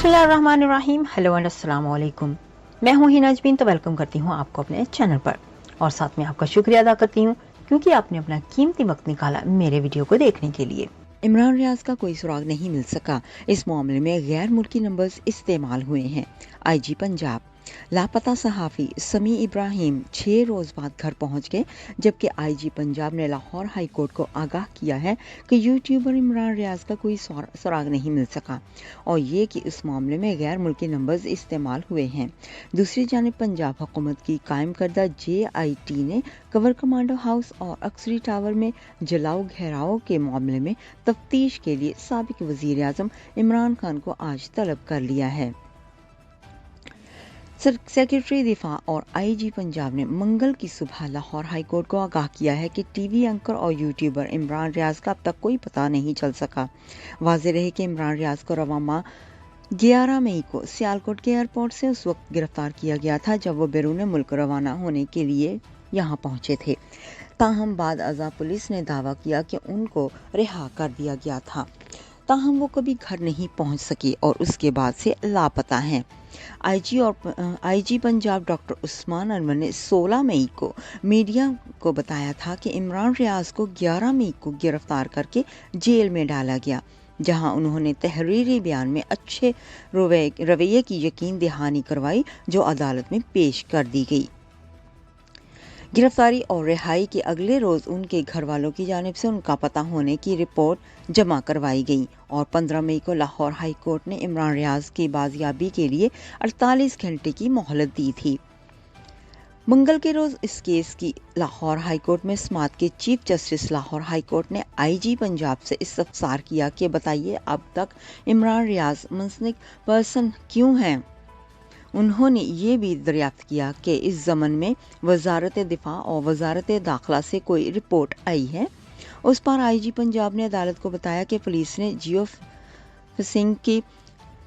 बिस्मिल्लाहिर्रहमानिर्रहीम। Hello and अस्सलाम वालेकुम। मैं हूं हिना अजमीन, तो वेलकम करती हूं आपको अपने चैनल पर और साथ में आपका शुक्रिया अदा करती हूं क्योंकि आपने अपना कीमती वक्त निकाला मेरे वीडियो को देखने के लिए। इमरान रियाज का कोई सुराग नहीं मिल सका। इस मामले में गैर मुल्की नंबर्स इस्तेमाल हुए हैं। आईजी पंजाब लापता सहाफ़ी समी इब्राहिम 6 रोज़ बाद घर पहुंच गए, जबकि आईजी पंजाब ने लाहौर हाई कोर्ट को आगाह किया है कि यूट्यूबर इमरान रियाज का कोई सुराग नहीं मिल सका और ये कि इस मामले में गैर मुल्की नंबर्स इस्तेमाल हुए हैं। दूसरी जानिब पंजाब हुकूमत की कायम करदा JIT ने कवर कमांडो हाउस और अक्सरी टावर में जलाओ घेराव के मामले में तफ्तीश के लिए साबिक वज़ीर आज़म इमरान खान को आज तलब कर लिया है। सेक्रेटरी दिफा और आईजी पंजाब ने मंगल की सुबह लाहौर हाई कोर्ट को आगाह किया है कि टीवी एंकर और यूट्यूबर इमरान रियाज का अब तक कोई पता नहीं चल सका। वाज़ेह रहे कि इमरान रियाज को रवा माह 11 मई को सियालकोट के एयरपोर्ट से उस वक्त गिरफ्तार किया गया था जब वो बैरून मुल्क रवाना होने के लिए यहाँ पहुंचे थे। ताहम बाद अज़ा पुलिस ने दावा किया कि उनको रिहा कर दिया गया था, ताहम वो कभी घर नहीं पहुंच सके और उसके बाद से लापता हैं। आईजी पंजाब डॉक्टर उस्मान अनवर ने 16 मई को मीडिया को बताया था कि इमरान रियाज को 11 मई को गिरफ्तार करके जेल में डाला गया, जहां उन्होंने तहरीरी बयान में अच्छे रवैये की यकीन दहानी करवाई जो अदालत में पेश कर दी गई। गिरफ्तारी और रिहाई के अगले रोज़ उनके घर वालों की जानिब से उनका पता होने की रिपोर्ट जमा करवाई गई और 15 मई को लाहौर हाई कोर्ट ने इमरान रियाज की बाजियाबी के लिए 48 घंटे की मोहलत दी थी। मंगल के रोज़ इस केस की लाहौर हाई कोर्ट में समाअत के chief justice Lahore high court ने आईजी पंजाब से इस्तफसार किया कि बताइए अब तक इमरान रियाज मुंसलिक पर्सन क्यों हैं। उन्होंने ये भी दरियाफ्त किया कि इस ज़मन में वजारत दिफा और वजारत दाखिला से कोई रिपोर्ट आई है। उस पर आईजी पंजाब ने अदालत को बताया कि पुलिस ने जियो फिशिंग की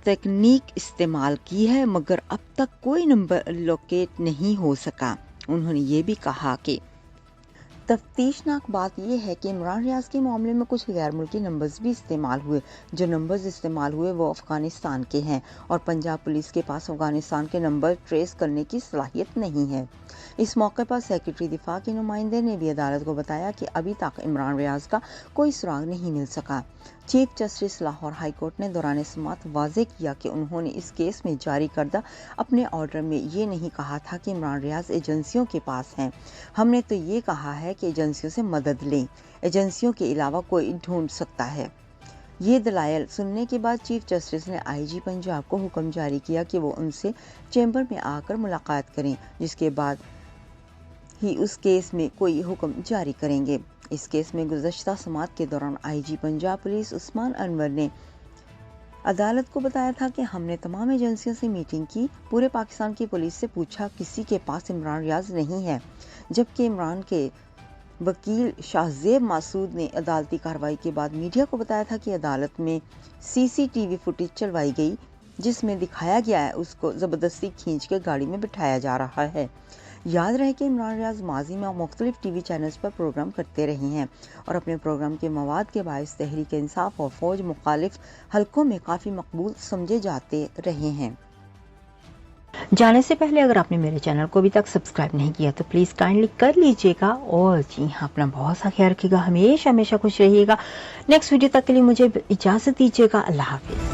तकनीक इस्तेमाल की है मगर अब तक कोई नंबर लोकेट नहीं हो सका। उन्होंने ये भी कहा कि तफ्तीशनाक बात यह है कि इमरान रियाज के मामले में कुछ गैर मुल्की नंबर्स भी इस्तेमाल हुए। जो नंबर्स इस्तेमाल हुए वो अफ़गानिस्तान के हैं और पंजाब पुलिस के पास अफ़गानिस्तान के नंबर ट्रेस करने की सलाहियत नहीं है। इस मौके पर सेक्रेटरी दिफा के नुमाइंदे ने भी अदालत को बताया कि अभी तक इमरान रियाज का कोई सुराग नहीं मिल सका। Chief justice Lahore high court ने दौरान समाअत वाज़ेह किया कि उन्होंने इस केस में जारी करदा अपने ऑर्डर में ये नहीं कहा था कि इमरान रियाज एजेंसियों के पास हैं। हमने तो ये कहा है कि एजेंसियों से मदद लें, एजेंसियों के अलावा कोई ढूंढ सकता है। ये दलाइल सुनने के बाद चीफ जस्टिस ने आईजी पंजाब को हुक्म जारी किया कि वो उनसे चैम्बर में आकर मुलाकात करें, जिसके बाद ही उस केस में कोई हुक्म जारी करेंगे। इस केस में गुज़श्ता समाअत के दौरान आईजी पंजाब पुलिस उस्मान अनवर ने अदालत को बताया था कि हमने तमाम एजेंसियों से मीटिंग की, पूरे पाकिस्तान की पुलिस से पूछा, किसी के पास इमरान रियाज नहीं है। जबकि इमरान के वकील शाहजेब मासूद ने अदालती कार्रवाई के बाद मीडिया को बताया था कि अदालत में CCTV फुटेज चलवाई गई जिसमें दिखाया गया है उसको ज़बरदस्ती खींच के गाड़ी में बिठाया जा रहा है। याद रहे कि इमरान रियाज माजी में मुख्तलिफ TV चैनल्स पर प्रोग्राम करते रहे हैं और अपने प्रोग्राम के मवाद के बायस तहरीक इंसाफ और फौज मुखालिफ हलकों में काफ़ी मकबूल समझे जाते रहे हैं। जाने से पहले अगर आपने मेरे चैनल को अभी तक सब्सक्राइब नहीं किया तो प्लीज़ काइंडली कर लीजिएगा और जी हाँ, अपना बहुत सा ख्याल रखिएगा, हमेशा खुश रहिएगा। नेक्स्ट वीडियो तक के लिए मुझे इजाज़त दीजिएगा। अल्लाह हाफिज़।